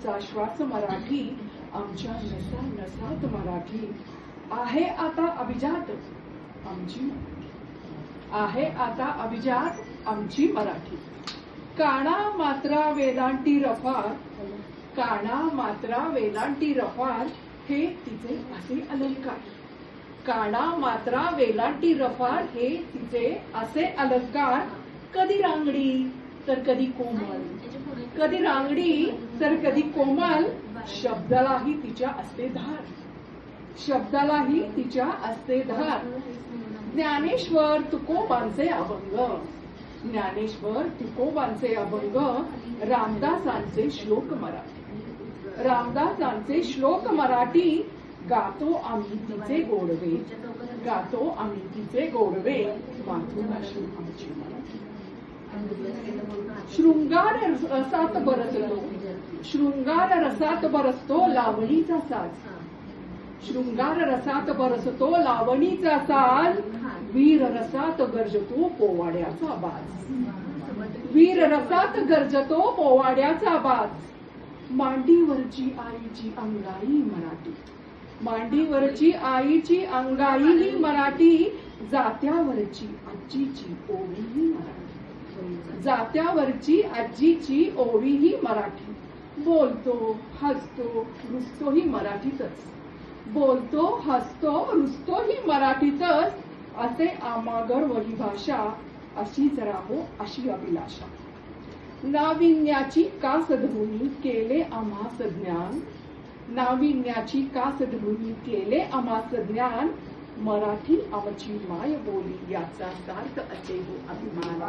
आमचा श्वास मराठी, आमच्या नसा नसात मराठी. आहे आता अभिजात आमची, आहे आता अभिजात आमची मराठी. काना मात्रा वेलांटी रफार, काना मात्रा वेलांटी रफार हे तिचे असे अलंकार. काना मात्रा वेलांटी रफार हे तिचे असे अलंकार. कधी रांगडी तर कधी कोमल, कधी रांगडी तर कधी कोमल. शब्दालाही तिच्या असते धार, शब्दालाही तिच्या असते धार. ज्ञानेश्वर तुकोबांचे अभंग, ज्ञानेश्वर तुकोबांचे अभंग. रामदासांचे श्लोक मराठी, रामदासांचे श्लोक मराठी. गातो आम्ही तिचे गोडवे, गातो आम्ही तिचे गोडवे. मातृभाषा आमची मराठी. शृंगार रसात बरसतो, शृंगार रसात बरसतो लावणीचा साज. शृंगार रसात बरसतो लावणीचा साज. वीर रसात गरजतो पोवाड्याचा बाज, वीर रसात गरजतो पोवाड्याचा बाज. मांडीवरची आईची अंगाई मराठी, मांडीवरची आईची अंगाई ही मराठी. जात्यावरची आजीची ओवी ही मराठी, जात्यावरची आजीची ओवी ही मराठी. बोलतो हसतो रुसतो ही मराठीतच, बोलतो हसतो रुसतो ही मराठीतच. असे आमागर वही भाषा, अशीच राहो अशी अभिलाषा. नाविन्याची कास धरुनी केले आम्हास ज्ञान, नाविन्याची कास धरुनी केले आम्हास ज्ञान. मराठी आमची माय बोली याचा सार्थ असे हो अभिमान.